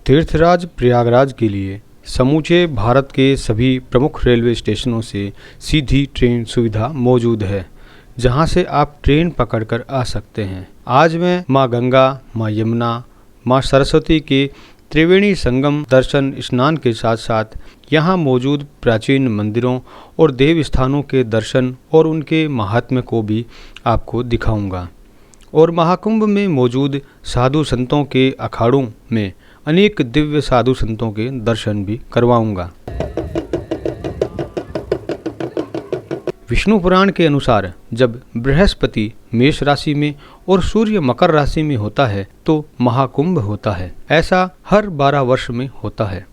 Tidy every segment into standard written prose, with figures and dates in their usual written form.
तीर्थराज प्रयागराज के लिए समूचे भारत के सभी प्रमुख रेलवे स्टेशनों से सीधी ट्रेन सुविधा मौजूद है, जहां से आप ट्रेन पकड़कर आ सकते हैं। आज मैं मां गंगा, मां यमुना, मां सरस्वती के त्रिवेणी संगम दर्शन स्नान के साथ साथ यहां मौजूद प्राचीन मंदिरों और देव स्थानों के दर्शन और उनके महात्म्य को भी आपको दिखाऊंगा और महाकुंभ में मौजूद साधु संतों के अखाड़ों में अनेक दिव्य साधु संतों के दर्शन भी करवाऊंगा। विष्णु पुराण के अनुसार जब बृहस्पति मेष राशि में और सूर्य मकर राशि में होता है तो महाकुंभ होता है। ऐसा हर 12 वर्ष में होता है।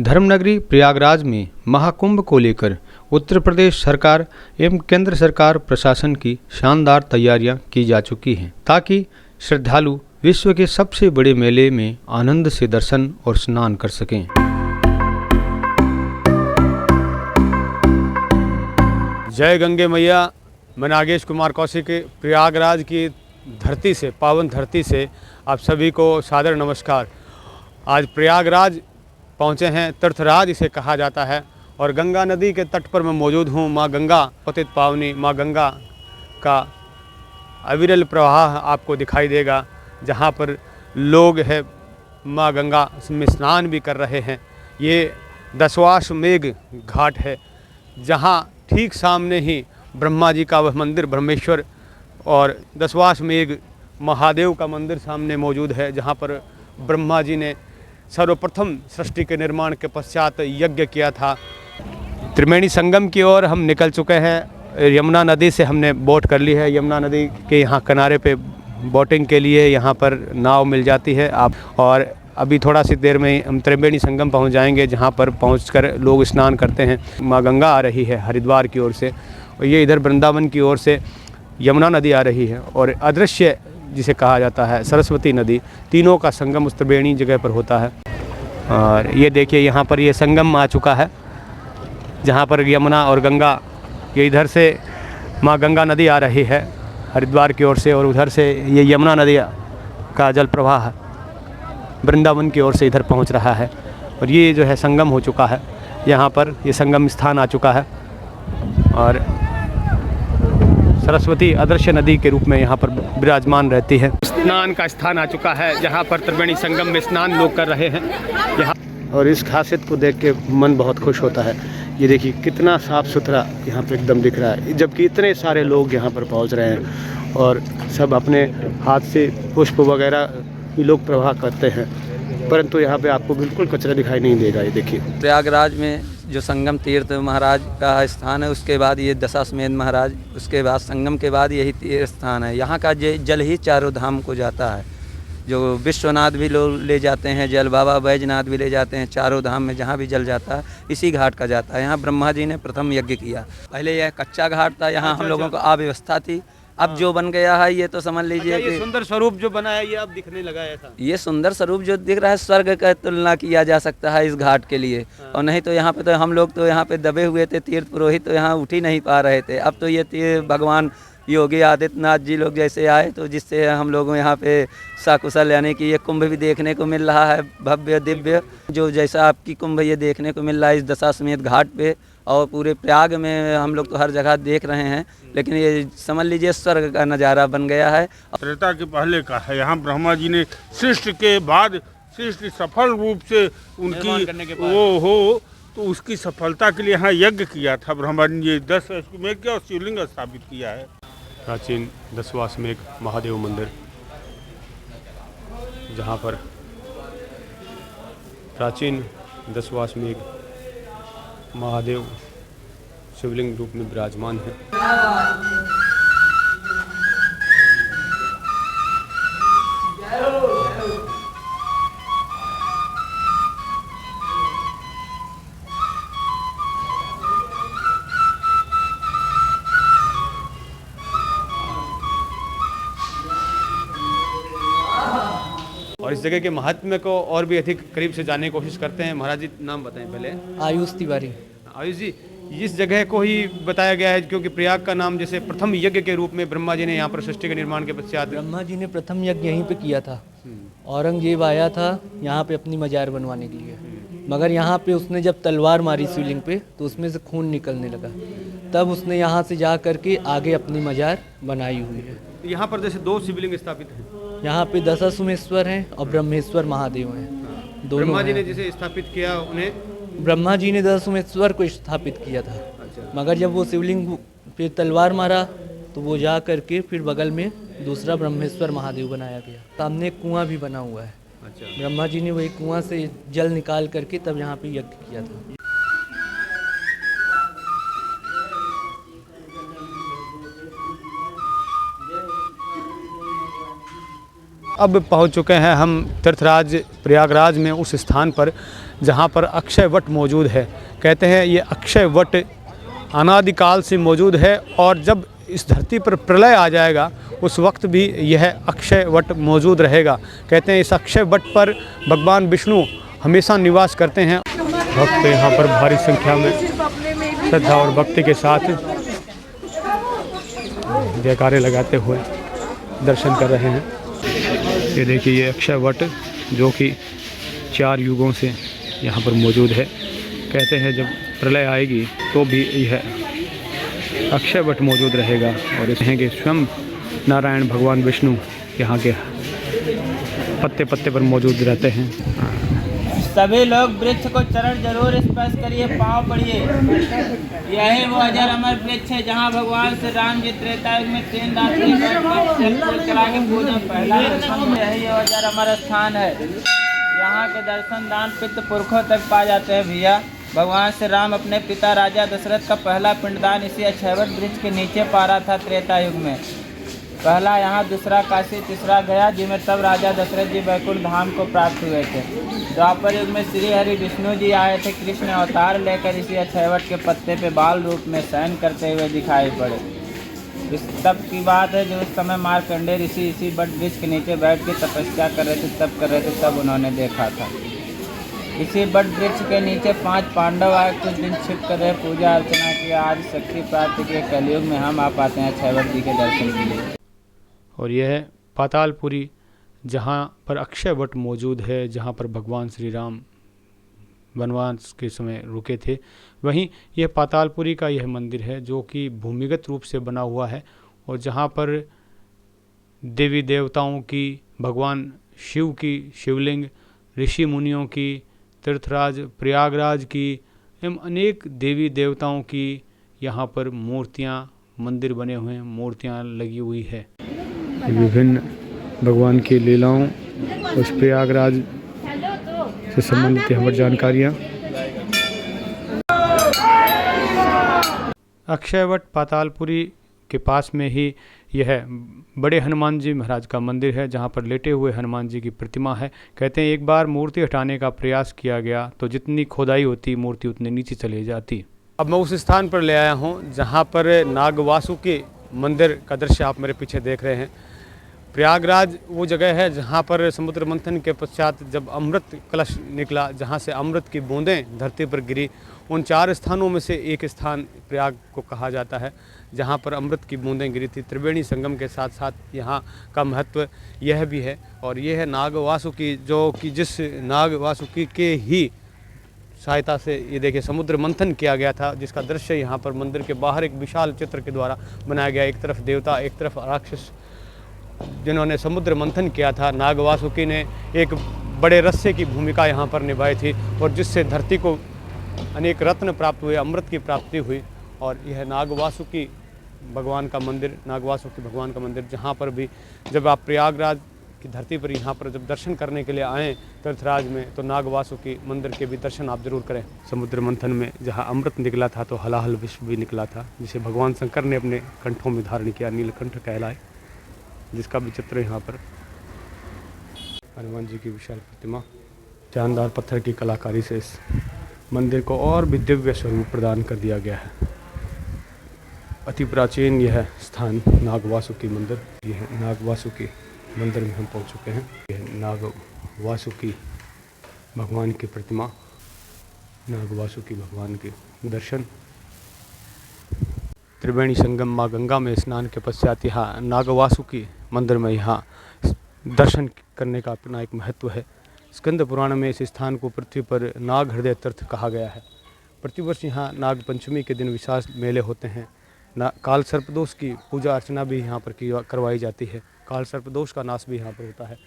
धर्मनगरी प्रयागराज में महाकुंभ को लेकर उत्तर प्रदेश सरकार एवं केंद्र सरकार प्रशासन की शानदार तैयारियां की जा चुकी हैं, ताकि श्रद्धालु विश्व के सबसे बड़े मेले में आनंद से दर्शन और स्नान कर सकें। जय गंगे मैया। मैं नागेश कुमार कौशिक प्रयागराज की धरती से, पावन धरती से आप सभी को सादर नमस्कार। आज प्रयागराज पहुँचे हैं, तीर्थराज इसे कहा जाता है और गंगा नदी के तट पर मैं मौजूद हूँ। माँ गंगा पतित पावनी माँ गंगा का अविरल प्रवाह आपको दिखाई देगा, जहाँ पर लोग है माँ गंगा में स्नान भी कर रहे हैं। ये दशाश्वमेध घाट है, जहाँ ठीक सामने ही ब्रह्मा जी का वह मंदिर ब्रह्मेश्वर और दशाश्वमेध महादेव का मंदिर सामने मौजूद है, जहाँ पर ब्रह्मा जी ने सर्वप्रथम सृष्टि के निर्माण के पश्चात यज्ञ किया था। त्रिवेणी संगम की ओर हम निकल चुके हैं। यमुना नदी से हमने बोट कर ली है। यमुना नदी के यहाँ किनारे पे बोटिंग के लिए यहाँ पर नाव मिल जाती है आप, और अभी थोड़ा सी देर में हम त्रिवेणी संगम पहुँच जाएंगे, जहाँ पर पहुँचकर लोग स्नान करते हैं। माँ गंगा आ रही है हरिद्वार की ओर से और ये इधर वृंदावन की ओर से यमुना नदी आ रही है और अदृश्य जिसे कहा जाता है सरस्वती नदी, तीनों का संगम उस त्रिवेणी जगह पर होता है। और ये देखिए यहाँ पर ये संगम आ चुका है, जहाँ पर यमुना और गंगा, ये इधर से माँ गंगा नदी आ रही है हरिद्वार की ओर से और उधर से ये यमुना नदी का जल प्रवाह वृंदावन की ओर से इधर पहुँच रहा है। और ये जो है संगम हो चुका है, यहाँ पर ये संगम स्थान आ चुका है और सरस्वती अदृश्य नदी के रूप में यहाँ पर विराजमान रहती है। स्नान का स्थान आ चुका है, जहाँ पर त्रिवेणी संगम में स्नान लोग कर रहे हैं यहाँ, और इस खासियत को देख के मन बहुत खुश होता है। ये देखिए कितना साफ़ सुथरा यहाँ पे एकदम दिख रहा है, जबकि इतने सारे लोग यहाँ पर पहुँच रहे हैं और सब अपने हाथ से पुष्प वगैरह ये लोग प्रवाह करते हैं, परंतु यहाँ पे आपको बिल्कुल कचरा दिखाई नहीं देगा। ये देखिए प्रयागराज में जो संगम तीर्थ महाराज का स्थान है, उसके बाद ये दशाश्वमेध महाराज, उसके बाद संगम के बाद यही तीर्थ स्थान है। यहाँ का जल ही चारों धाम को जाता है। जो विश्वनाथ भी लोग ले जाते हैं जल, बाबा बैजनाथ भी ले जाते हैं। चारों धाम में जहाँ भी जल जाता है इसी घाट का जाता है। यहाँ ब्रह्मा जी ने प्रथम यज्ञ किया। पहले यह कच्चा घाट था, यहाँ हम लोगों को अव्यवस्था थी। अब जो बन गया है ये तो समझ लीजिए ये सुंदर स्वरूप जो बना है ये अब दिखने लगा है। ऐसा ये सुंदर स्वरूप जो दिख रहा है स्वर्ग का तुलना किया जा सकता है इस घाट के लिए। और नहीं तो यहाँ पे तो हम लोग तो यहाँ पे दबे हुए थे, तीर्थ पुरोहित तो यहाँ उठ ही नहीं पा रहे थे। अब तो ये भगवान योगी आदित्यनाथ जी लोग जैसे आए तो जिससे हम लोग यहाँ पे सकुशल यानी कि ये कुंभ भी देखने को मिल रहा है, भव्य दिव्य, जो जैसा आपकी कुंभ ये देखने को मिल रहा है इस दशाश्वमेध घाट पे। और पूरे प्रयाग में हम लोग तो हर जगह देख रहे हैं, लेकिन ये समझ लीजिए स्वर्ग का नज़ारा बन गया है। त्रेता के पहले का है। यहाँ ब्रह्मा जी ने सृष्टि के बाद सृष्टि सफल रूप से उनकी वो हो तो उसकी सफलता के लिए यहाँ यज्ञ किया था ब्रह्मा जी ने। 10 अश्वमेध किया और शिवलिंग स्थापित किया है। प्राचीन दशाश्वमेध महादेव मंदिर, जहाँ पर प्राचीन दशाश्वमेध महादेव शिवलिंग रूप में विराजमान है। और इस जगह के महात्म्य को और भी अधिक करीब से जानने की कोशिश करते हैं। महाराज जी नाम बताएं पहले। आयुष तिवारी। आयुष जी, इस जगह को ही बताया गया है क्योंकि प्रयाग का नाम जैसे प्रथम यज्ञ के रूप में ब्रह्मा जी ने यहाँ पर सृष्टि के निर्माण के पश्चात ब्रह्मा जी ने प्रथम यज्ञ यहीं पे किया था। औरंगजेब आया था यहाँ पे अपनी मजार बनवाने के लिए, मगर यहाँ पे उसने जब तलवार मारी शिवलिंग पे तो उसमें से खून निकलने लगा, तब उसने यहाँ से जा करके आगे अपनी मजार बनाई हुई है। यहाँ पर जैसे 2 शिवलिंग स्थापित हैं। यहाँ पे दशाश्वमेश्वर हैं और ब्रह्मेश्वर महादेव हैं, दोनों ब्रह्मा जी ने हैं। जिसे स्थापित किया उन्हें ब्रह्मा जी ने दशाश्वमेश्वर को स्थापित किया था, मगर जब वो शिवलिंग पे तलवार मारा तो वो जा करके फिर बगल में दूसरा ब्रह्मेश्वर महादेव बनाया गया। सामने एक कुआं भी बना हुआ है, ब्रह्मा जी ने वही कुआं से जल निकाल करके तब यहाँ पे यज्ञ किया था। अब पहुंच चुके हैं हम तीर्थराज प्रयागराज में उस स्थान पर जहां पर अक्षय वट मौजूद है। कहते हैं ये अक्षय वट अनादिकाल से मौजूद है और जब इस धरती पर प्रलय आ जाएगा उस वक्त भी यह अक्षय वट मौजूद रहेगा। कहते हैं इस अक्षय वट पर भगवान विष्णु हमेशा निवास करते हैं। भक्त यहाँ पर भारी संख्या में श्रद्धा और भक्ति के साथ जयकारे लगाते हुए दर्शन कर रहे हैं। ये देखिए ये अक्षय वट जो कि 4 युगों से यहाँ पर मौजूद है। कहते हैं जब प्रलय आएगी तो भी यह अक्षय वट मौजूद रहेगा और इसमें के स्वयं नारायण भगवान विष्णु यहाँ के पत्ते पत्ते पर मौजूद रहते हैं। सभी लोग वृक्ष को चरण जरूर स्पर्श करिए, पाँव पड़िए। यही वो अजर अमर वृक्ष है जहाँ भगवान श्री राम जी त्रेता युग में 3 रात्रि चला के पूजा पहला दर्शन। यही वो अजर अमर स्थान है, यहाँ के दर्शन दान पितृ पुरखों तक पा जाते हैं भैया। भगवान श्री राम अपने पिता राजा दशरथ का पहला पिंडदान इसी अक्षयवट वृक्ष के नीचे पा रहा था त्रेता युग में। पहला यहाँ, दूसरा काशी, तीसरा गया, जिनमें तब राजा दशरथ जी वैकुंठ धाम को प्राप्त हुए थे। द्वापर युग में श्री हरि विष्णु जी आए थे, कृष्ण अवतार लेकर इसी अक्षयवट के पत्ते पे बाल रूप में शयन करते हुए दिखाई पड़े। इस तब की बात है जो उस समय मार्कंडेय ऋषि इसी वट वृक्ष के नीचे बैठ के तपस्या कर रहे थे, तप कर रहे थे, तब उन्होंने देखा था। इसी वट वृक्ष के नीचे 5 पांडव आए, कुछ दिन छिप कर रहे, पूजा अर्चना की। आज शक्ति प्राप्ति के कलयुग में हम आ पाते हैं अक्षयवट जी के दर्शन के लिए। और यह है पातालपुरी जहाँ पर अक्षय वट मौजूद है, जहाँ पर भगवान श्री राम वनवास के समय रुके थे। वहीं यह पातालपुरी का यह मंदिर है जो कि भूमिगत रूप से बना हुआ है और जहाँ पर देवी देवताओं की, भगवान शिव की शिवलिंग, ऋषि मुनियों की, तीर्थराज प्रयागराज की एवं अनेक देवी देवताओं की यहाँ पर मूर्तियाँ, मंदिर बने हुए हैं, मूर्तियाँ लगी हुई है। विभिन्न भगवान की लीलाओं उस प्रयागराज से संबंधित यहाँ पर जानकारियाँ। अक्षयवट पातालपुरी के पास में ही यह बड़े हनुमान जी महाराज का मंदिर है जहाँ पर लेटे हुए हनुमान जी की प्रतिमा है। कहते हैं एक बार मूर्ति हटाने का प्रयास किया गया तो जितनी खोदाई होती मूर्ति उतनी नीचे चली जाती। अब मैं उस स्थान पर ले आया हूँ जहाँ पर नागवासुकी मंदिर का दृश्य आप मेरे पीछे देख रहे हैं। प्रयागराज वो जगह है जहाँ पर समुद्र मंथन के पश्चात जब अमृत कलश निकला, जहाँ से अमृत की बूंदें धरती पर गिरी, उन 4 स्थानों में से एक स्थान प्रयाग को कहा जाता है जहाँ पर अमृत की बूंदें गिरी थी। त्रिवेणी संगम के साथ साथ यहाँ का महत्व यह भी है। और यह है नागवासुकी जो कि जिस नागवासुकी के ही सहायता से ये देखिए समुद्र मंथन किया गया था, जिसका दृश्य यहाँ पर मंदिर के बाहर एक विशाल चित्र के द्वारा बनाया गया। एक तरफ देवता, एक तरफ राक्षस जिन्होंने समुद्र मंथन किया था। नागवासुकी ने एक बड़े रस्से की भूमिका यहाँ पर निभाई थी और जिससे धरती को अनेक रत्न प्राप्त हुए, अमृत की प्राप्ति हुई। और यह नागवासुकी भगवान का मंदिर, नागवासुकी भगवान का मंदिर, जहाँ पर भी जब आप प्रयागराज की धरती पर यहाँ पर जब दर्शन करने के लिए आएँ तीर्थराज में तो नागवासुकी मंदिर के भी दर्शन आप जरूर करें। समुद्र मंथन में जहाँ अमृत निकला था तो हलाहल विश्व भी निकला था, जिसे भगवान शंकर ने अपने कंठों में धारण किया, नीलकंठ कहलाए, जिसका भी चित्र यहाँ पर। हनुमान जी की विशाल प्रतिमा, जानदार पत्थर की कलाकारी से इस मंदिर को और भी दिव्य स्वरूप प्रदान कर दिया गया है। अति प्राचीन यह स्थान नागवासुकी मंदिर, यह नागवासुकी मंदिर में हम पहुंच चुके हैं। यह नागवासुकी भगवान की प्रतिमा, नागवासुकी भगवान के दर्शन। त्रिवेणी संगम माँ गंगा में स्नान के पश्चात यहाँ नागवासुकी मंदिर में यहाँ दर्शन करने का अपना एक महत्व है। स्कंद पुराण में इस स्थान को पृथ्वी पर नाग हृदय तीर्थ कहा गया है। प्रतिवर्ष यहाँ नाग पंचमी के दिन विशाल मेले होते हैं। काल सर्पदोष की पूजा अर्चना भी यहाँ पर करवाई जाती है। काल सर्पदोष का नाश भी यहाँ पर होता है।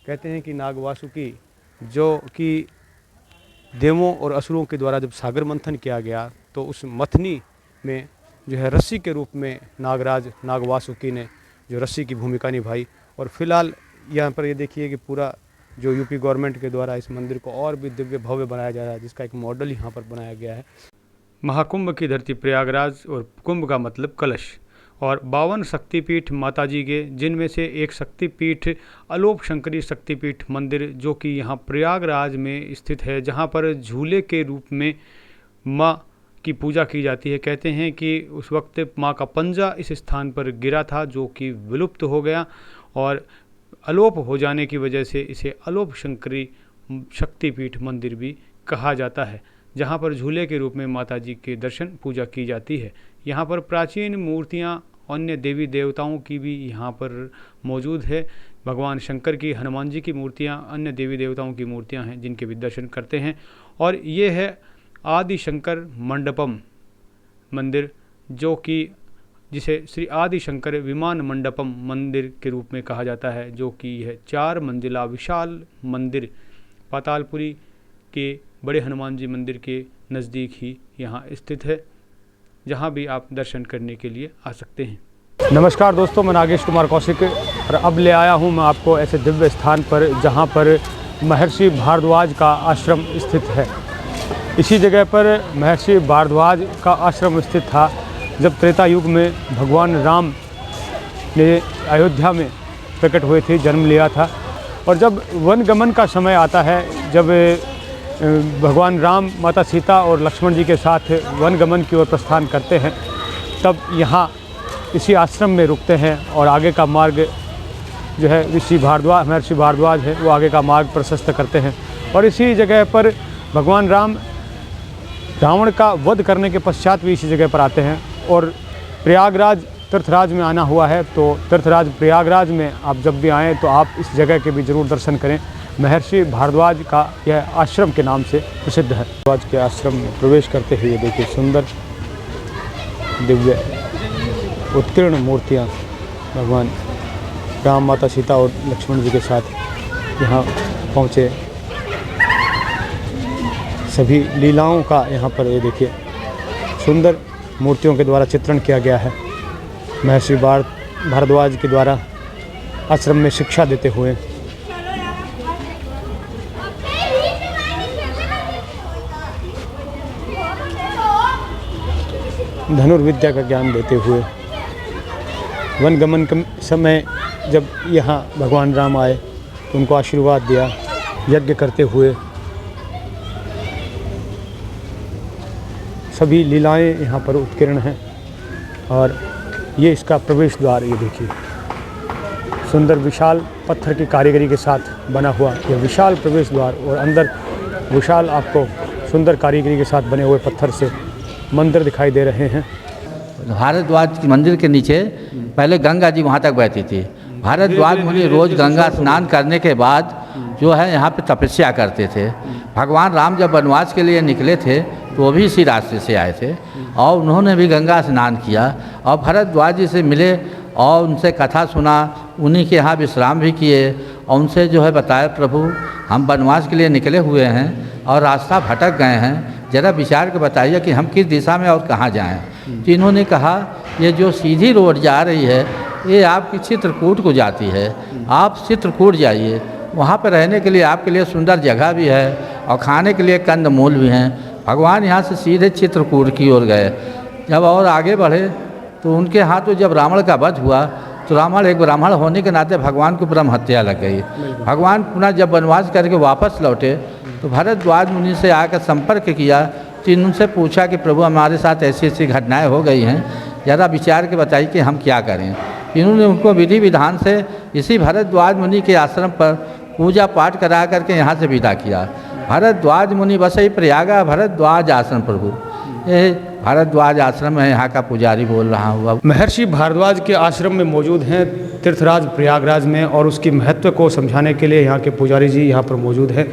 कहते हैं कि नाग वासुकी जो कि देवों और असुरों के द्वारा जब सागर मंथन किया गया तो उस मथनी में जो है रस्सी के रूप में नागराज नाग वासुकी ने जो रस्सी की भूमिका निभाई। और फिलहाल यहाँ पर ये देखिए कि पूरा जो यूपी गवर्नमेंट के द्वारा इस मंदिर को और भी दिव्य भव्य बनाया जा रहा है, जिसका एक मॉडल यहाँ पर बनाया गया है। महाकुंभ की धरती प्रयागराज और कुंभ का मतलब कलश और 52 शक्तिपीठ माताजी के, जिनमें से एक शक्तिपीठ अलोप शंकरी शक्तिपीठ मंदिर जो कि यहाँ प्रयागराज में स्थित है, जहाँ पर झूले के रूप में माँ की पूजा की जाती है। कहते हैं कि उस वक्त माँ का पंजा इस स्थान पर गिरा था जो कि विलुप्त हो गया और अलोप हो जाने की वजह से इसे अलोप शंकरी शक्तिपीठ मंदिर भी कहा जाता है, जहाँ पर झूले के रूप में माताजी के दर्शन पूजा की जाती है। यहाँ पर प्राचीन मूर्तियाँ अन्य देवी देवताओं की भी यहाँ पर मौजूद है। भगवान शंकर की, हनुमान जी की मूर्तियाँ, अन्य देवी देवताओं की मूर्तियाँ हैं जिनके भी दर्शन करते हैं। और ये है आदि शंकर मंडपम मंदिर, जो कि जिसे श्री आदि शंकर विमान मंडपम मंदिर के रूप में कहा जाता है, जो कि यह 4 मंजिला विशाल मंदिर पातालपुरी के बड़े हनुमान जी मंदिर के नज़दीक ही यहाँ स्थित है, जहाँ भी आप दर्शन करने के लिए आ सकते हैं। नमस्कार दोस्तों, मैं नागेश कुमार कौशिक और अब ले आया हूँ मैं आपको ऐसे दिव्य स्थान पर जहाँ पर महर्षि भारद्वाज का आश्रम स्थित है। इसी जगह पर महर्षि भारद्वाज का आश्रम स्थित था जब त्रेता युग में भगवान राम ने अयोध्या में प्रकट हुए थे, जन्म लिया था। और जब वनगमन का समय आता है, जब भगवान राम, माता सीता और लक्ष्मण जी के साथ वनगमन की ओर प्रस्थान करते हैं, तब यहाँ इसी आश्रम में रुकते हैं और आगे का मार्ग जो है महर्षि भारद्वाज है वो आगे का मार्ग प्रशस्त करते हैं। और इसी जगह पर भगवान राम रावण का वध करने के पश्चात भी इसी जगह पर आते हैं। और प्रयागराज तीर्थराज में आना हुआ है तो तीर्थराज प्रयागराज में आप जब भी आएँ तो आप इस जगह के भी ज़रूर दर्शन करें। महर्षि भारद्वाज का यह आश्रम के नाम से प्रसिद्ध है। भारद्वाज के आश्रम में प्रवेश करते हुए देखिए सुंदर दिव्य उत्कीर्ण मूर्तियाँ भगवान राम, माता सीता और लक्ष्मण जी के साथ यहाँ पहुँचे। सभी लीलाओं का यहाँ पर ये देखिए सुंदर मूर्तियों के द्वारा चित्रण किया गया है। महर्षि भारद्वाज के द्वारा आश्रम में शिक्षा देते हुए धनुर्विद्या का ज्ञान देते हुए वनगमन के समय जब यहाँ भगवान राम आए तो उनको आशीर्वाद दिया, यज्ञ करते हुए सभी लीलाएं यहाँ पर उत्कीर्ण हैं। और ये इसका प्रवेश द्वार, ये देखिए सुंदर विशाल पत्थर की कारीगरी के साथ बना हुआ यह विशाल प्रवेश द्वार और अंदर विशाल आपको सुंदर कारीगरी के साथ बने हुए पत्थर से मंदिर दिखाई दे रहे हैं। भारद्वाज मंदिर के नीचे पहले गंगा जी वहाँ तक बहती थी। भारद्वाज मुनि रोज़ गंगा स्नान करने के बाद जो है यहाँ पे तपस्या करते थे। भगवान राम जब वनवास के लिए निकले थे तो वो भी इसी रास्ते से आए थे और उन्होंने भी गंगा स्नान किया और भारद्वाज जी से मिले और उनसे कथा सुना, उन्हीं के यहाँ विश्राम भी किए और उनसे जो है बताया, प्रभु हम वनवास के लिए निकले हुए हैं और रास्ता भटक गए हैं, ज़रा विचार के बताइए कि हम किस दिशा में और कहाँ जाएं। तो इन्होंने कहा ये जो सीधी रोड जा रही है ये आपकी चित्रकूट को जाती है, आप चित्रकूट जाइए, वहाँ पर रहने के लिए आपके लिए सुंदर जगह भी है और खाने के लिए कंदमूल भी हैं। भगवान यहाँ से सीधे चित्रकूट की ओर गए। जब और आगे बढ़े तो उनके हाथों जब रावण का वध हुआ तो रावण एक ब्राह्मण होने के नाते भगवान को ब्रह्म हत्या लग गई। भगवान पुनः जब वनवास करके वापस लौटे तो भारद्वाज मुनि से आकर संपर्क किया तो उनसे पूछा कि प्रभु हमारे साथ ऐसी ऐसी घटनाएं हो गई हैं, ज़रा विचार के बताइए कि हम क्या करें। इन्होंने उनको विधि विधान से इसी भारद्वाज मुनि के आश्रम पर पूजा पाठ करा करके यहाँ से विदा किया। भारद्वाज मुनि बसई प्रयागा भारद्वाज आश्रम प्रभु, ये भारद्वाज आश्रम है, यहाँ का पुजारी बोल रहा हूँ। अब महर्षि भारद्वाज के आश्रम में मौजूद हैं तीर्थराज प्रयागराज में, और उसकी महत्व को समझाने के लिए यहाँ के पुजारी जी यहाँ पर मौजूद हैं।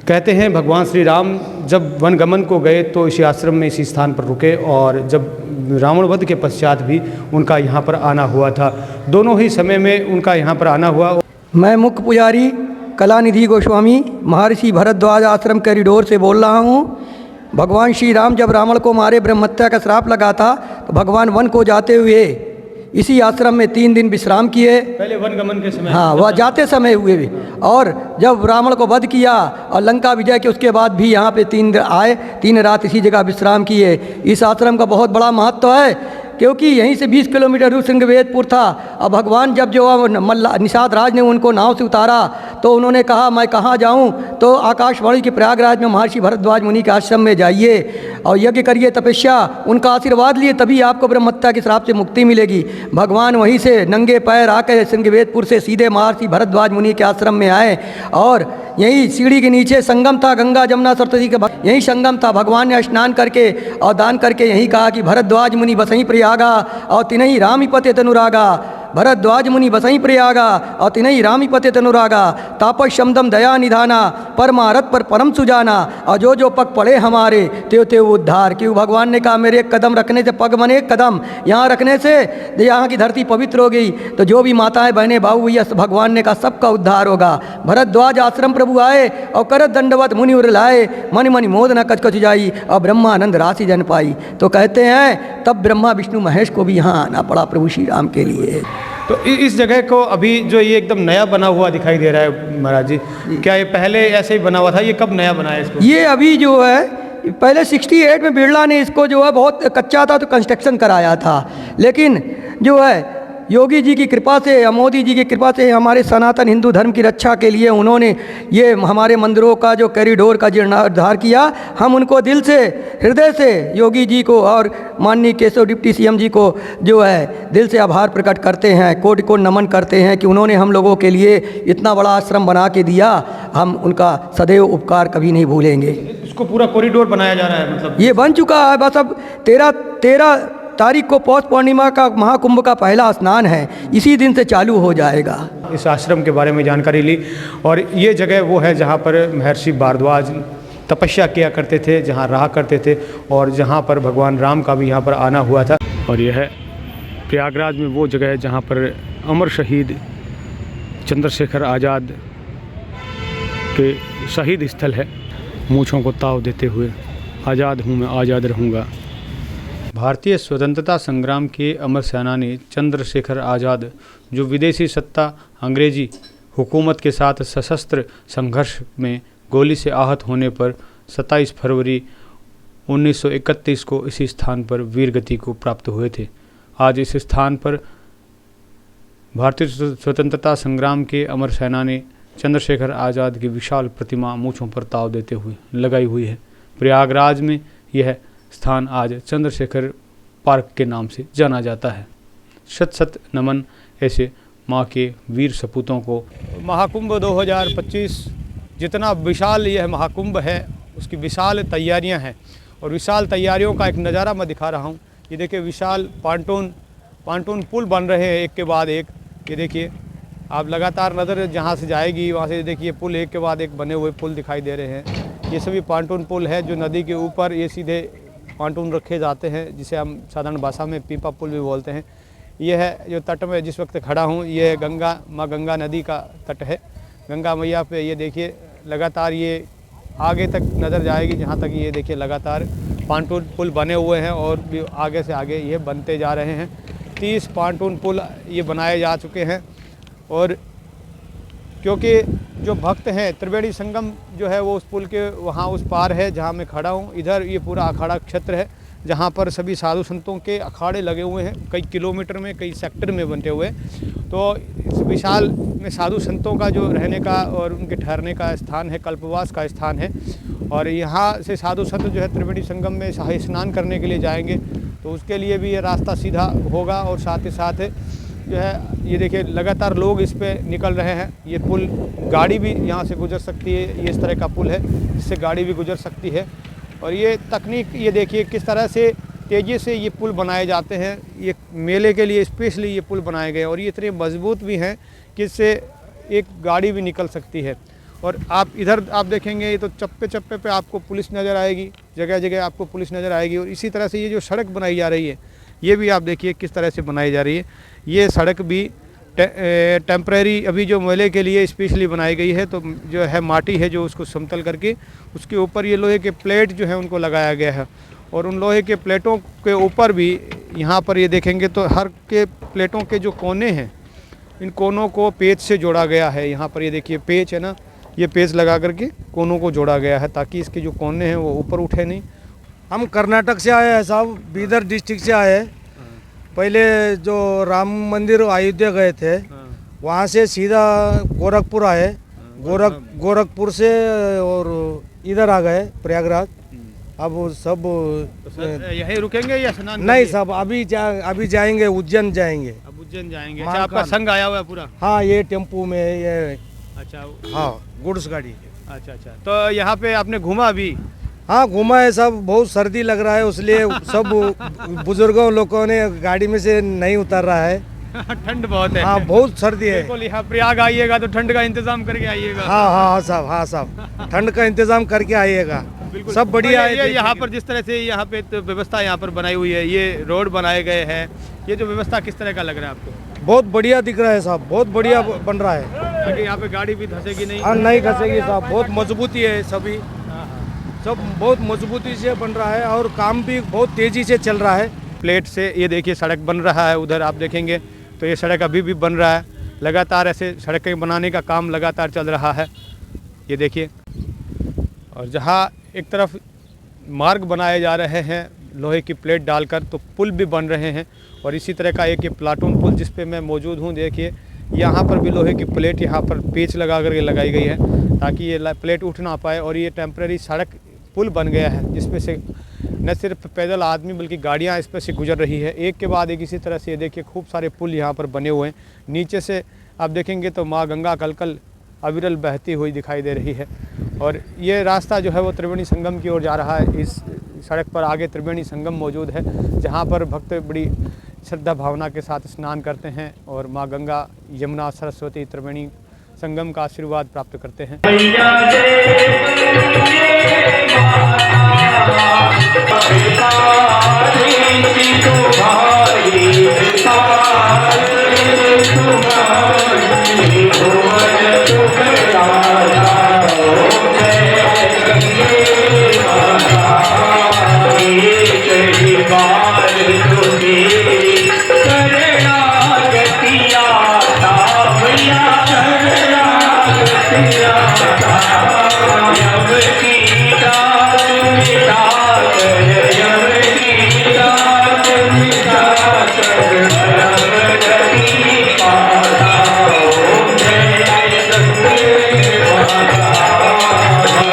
कहते हैं भगवान श्री राम जब वनगमन को गए तो इसी आश्रम में इसी स्थान पर रुके, और जब रावण वध के पश्चात भी उनका यहाँ पर आना हुआ था। दोनों ही समय में उनका यहाँ पर आना हुआ। मैं मुख्य पुजारी कलानिधि गोस्वामी महर्षि भरद्वाज आश्रम कॉरिडोर से बोल रहा हूँ। भगवान श्री राम जब रावण को मारे ब्रह्म हत्या का श्राप लगा था तो भगवान वन को जाते हुए इसी आश्रम में 3 दिन विश्राम किए। पहले वनगमन के समय, हाँ, वह जाते समय हुए भी, और जब रावण को वध किया और लंका विजय के उसके बाद भी यहाँ पे 3 दिन आए, 3 रात इसी जगह विश्राम किए। इस आश्रम का बहुत बड़ा महत्व है क्योंकि यहीं से 20 किलोमीटर दूर श्रृंगवेदपुर था। और भगवान जब जो निषाद राज ने उनको नाव से उतारा तो उन्होंने कहा मैं कहाँ जाऊँ, तो आकाशवाणी के प्रयागराज में महर्षि भरद्वाज मुनि के आश्रम में जाइए और यज्ञ करिए, तपस्या, उनका आशीर्वाद लिए, तभी आपको ब्रह्म हत्या के श्राप से मुक्ति मिलेगी। भगवान वहीं से नंगे पैर आकर श्रृंगवेदपुर से सीधे महर्षि भरद्वाज मुनि के आश्रम में आए, और यहीं सीढ़ी के नीचे संगम था, गंगा जमुना सरस्वती का यहीं संगम था। भगवान ने स्नान करके और दान करके यहीं कहा कि भरद्वाज मुनि बसहीं प्रयागा और तिनहि रामी पते तनुरागा। भरद्वाज मुनि बसहीं प्रयागा और तिनहि रामी पते तनुरागा। तापस शमदम दया निधाना परमारथ पर परम सुजाना। और जो जो पग पड़े हमारे त्यो त्यो उद्धार। क्यों भगवान ने कहा मेरे एक कदम रखने से पग बने कदम, यहाँ रखने से यहाँ की धरती पवित्र हो गई, तो जो भी माताएं बहनें भाऊ भैया भगवान ने कहा सबका उद्धार होगा। भरद्वाज आश्रम प्रभु आए और करत दंडवत मुनि उर लाए, मन मनि मोद न कच कच जाई और ब्रह्मानंद राशि जन पाई। तो कहते हैं तब ब्रह्मा विष्णु महेश को भी यहाँ आना पड़ा प्रभु श्री राम के लिए। तो इस जगह को अभी जो ये एकदम नया बना हुआ दिखाई दे रहा है महाराज जी, क्या ये पहले ऐसे ही बना हुआ था? ये कब नया बना है इसको? ये अभी जो है पहले 68 में बिरला ने इसको जो है बहुत कच्चा था तो कंस्ट्रक्शन कराया था, लेकिन जो है योगी जी की कृपा से या मोदी जी की कृपा से हमारे सनातन हिंदू धर्म की रक्षा के लिए उन्होंने ये हमारे मंदिरों का जो कॉरिडोर का जीर्णोद्धार किया। हम उनको दिल से हृदय से योगी जी को और माननीय केशव डिप्टी सीएम जी को जो है दिल से आभार प्रकट करते हैं, कोटि कोटि नमन करते हैं कि उन्होंने हम लोगों के लिए इतना बड़ा आश्रम बना के दिया। हम उनका सदैव उपकार कभी नहीं भूलेंगे। इसको पूरा कॉरिडोर बनाया जा रहा है, मतलब ये बन चुका है, बस अब 13 तारीख को पौष पूर्णिमा का महाकुंभ का पहला स्नान है, इसी दिन से चालू हो जाएगा। इस आश्रम के बारे में जानकारी ली, और ये जगह वो है जहाँ पर महर्षि भारद्वाज तपस्या किया करते थे, जहाँ रहा करते थे, और जहाँ पर भगवान राम का भी यहाँ पर आना हुआ था। और यह है प्रयागराज में वो जगह है जहाँ पर अमर शहीद चंद्रशेखर आज़ाद के शहीद स्थल है। मूँछों को ताव देते हुए आज़ाद हूँ मैं आज़ाद रहूँगा। भारतीय स्वतंत्रता संग्राम के अमर सेनानी चंद्रशेखर आज़ाद, जो विदेशी सत्ता अंग्रेजी हुकूमत के साथ सशस्त्र संघर्ष में गोली से आहत होने पर 27 फरवरी 1931 को इसी स्थान पर वीरगति को प्राप्त हुए थे। आज इस स्थान पर भारतीय स्वतंत्रता संग्राम के अमर सेनानी चंद्रशेखर आज़ाद की विशाल प्रतिमा मूँछों पर ताव देते हुए लगाई हुई है। प्रयागराज में यह स्थान आज चंद्रशेखर पार्क के नाम से जाना जाता है। शत शत नमन ऐसे माँ के वीर सपूतों को। महाकुंभ 2025 जितना विशाल यह महाकुंभ है उसकी विशाल तैयारियां हैं, और विशाल तैयारियों का एक नज़ारा मैं दिखा रहा हूँ। ये देखिए विशाल पांटून पुल बन रहे हैं एक के बाद एक। ये देखिए आप लगातार नज़र जहाँ से जाएगी वहाँ से देखिए पुल एक के बाद एक बने हुए पुल दिखाई दे रहे हैं। ये सभी पांटून पुल है जो नदी के ऊपर ये सीधे पांटून रखे जाते हैं, जिसे हम साधारण भाषा में पीपा पुल भी बोलते हैं। ये है जो तट में जिस वक्त खड़ा हूँ, ये माँ गंगा नदी का तट है। गंगा मैया पे ये देखिए लगातार ये आगे तक नज़र जाएगी, जहाँ तक ये देखिए लगातार पांटून पुल बने हुए हैं और भी आगे से आगे ये बनते जा रहे हैं। 30 पांटून पुल ये बनाए जा चुके हैं। और क्योंकि जो भक्त हैं त्रिवेणी संगम जो है वो उस पुल के वहाँ उस पार है जहाँ मैं खड़ा हूँ। इधर ये पूरा अखाड़ा क्षेत्र है जहाँ पर सभी साधु संतों के अखाड़े लगे हुए हैं, कई किलोमीटर में कई सेक्टर में बनते हुए। तो इस विशाल में साधु संतों का जो रहने का और उनके ठहरने का स्थान है, कल्पवास का स्थान है। और यहाँ से साधु संत जो है त्रिवेणी संगम में शाही स्नान करने के लिए जाएंगे, तो उसके लिए भी ये रास्ता सीधा होगा। और साथ ही साथ जो है ये देखिए लगातार लोग इस पे निकल रहे हैं। ये पुल गाड़ी भी यहाँ से गुजर सकती है, ये इस तरह का पुल है जिससे गाड़ी भी गुजर सकती है। और ये तकनीक ये देखिए किस तरह से तेज़ी से ये पुल बनाए जाते हैं। ये मेले के लिए स्पेशली ये पुल बनाए गए और ये इतने मजबूत भी हैं कि इससे एक गाड़ी भी निकल सकती है। और आप इधर आप देखेंगे तो चप्पे चप्पे पे आपको पुलिस नज़र आएगी, जगह जगह आपको पुलिस नज़र आएगी। और इसी तरह से ये जो सड़क बनाई जा रही है ये भी आप देखिए किस तरह से बनाई जा रही है। ये सड़क भी टेम्परेरी अभी जो मेले के लिए स्पेशली बनाई गई है। तो जो है माटी है जो उसको समतल करके उसके ऊपर ये लोहे के प्लेट जो है उनको लगाया गया है। और उन लोहे के प्लेटों के ऊपर भी यहाँ पर ये देखेंगे तो हर के प्लेटों के जो कोने हैं इन कोनों को पेच से जोड़ा गया है। यहाँ पर ये देखिए पेच है ना, ये पेच लगा करके कोनों को जोड़ा गया है ताकि इसके जो कोने हैं वो ऊपर उठे नहीं। हम कर्नाटक से आए हैं साहब, बीदर डिस्ट्रिक्ट से आए हैं। पहले जो राम मंदिर अयोध्या गए थे वहाँ से सीधा गोरखपुर आए, गोरखपुर से और इधर आ गए प्रयागराज। अब सब यहीं रुकेंगे या स्नान नहीं साहब, अभी जाएंगे उज्जैन जाएंगे। अब उज्जैन जाएंगे। अच्छा, आपका संघ आया हुआ है पूरा? हाँ, ये टेम्पू में ये। अच्छा, हाँ, गुड्स गाड़ी। अच्छा, तो यहाँ पे आपने घूमा भी? हाँ, घूमा है सब। बहुत सर्दी लग रहा है इसलिए सब बुजुर्गों लोगों ने गाड़ी में से नहीं उतर रहा है। ठंड बहुत है। हाँ, बहुत सर्दी है। बिल्कुल, यहाँ प्रयाग आइएगा तो ठंड का इंतजाम करके आइएगा। हाँ साहब, हाँ साहब, ठंड का इंतजाम करके आइएगा। सब बढ़िया है। यहाँ पर जिस तरह से यहाँ पे तो व्यवस्था यहाँ पर बनाई हुई है, ये रोड बनाए गए हैं, ये जो व्यवस्था किस तरह का लग रहा है आपको? बहुत बढ़िया दिख रहा है साहब, बहुत बढ़िया बन रहा है। ताकि यहाँ पे गाड़ी भी धंसेगी नहीं? हाँ, नहीं धंसेगी साहब, बहुत मजबूती है सभी, सब बहुत मजबूती से बन रहा है और काम भी बहुत तेजी से चल रहा है। प्लेट से ये देखिए सड़क बन रहा है, उधर आप देखेंगे तो ये सड़क अभी भी बन रहा है। लगातार ऐसे सड़कें बनाने का काम लगातार चल रहा है, ये देखिए। और जहाँ एक तरफ मार्ग बनाए जा रहे हैं लोहे की प्लेट डालकर, तो पुल भी बन रहे हैं। और इसी तरह का एक ये प्लाटून पुल जिस पे मैं मौजूद हूँ, देखिए यहाँ पर भी लोहे की प्लेट यहाँ पर पेच लगा करके लगाई गई है ताकि ये प्लेट उठ ना पाए। और ये टेम्परेरी सड़क पुल बन गया है जिसमें से न सिर्फ पैदल आदमी बल्कि गाड़ियाँ इस पर से गुजर रही है, एक के बाद एक। इसी तरह से ये देखिए खूब सारे पुल यहाँ पर बने हुए हैं। नीचे से आप देखेंगे तो माँ गंगा कलकल अविरल बहती हुई दिखाई दे रही है। और ये रास्ता जो है वो त्रिवेणी संगम की ओर जा रहा है। इस सड़क पर आगे त्रिवेणी संगम मौजूद है जहाँ पर भक्त बड़ी श्रद्धा भावना के साथ स्नान करते हैं और माँ गंगा, यमुना, सरस्वती, त्रिवेणी संगम का आशीर्वाद प्राप्त करते हैं। Oh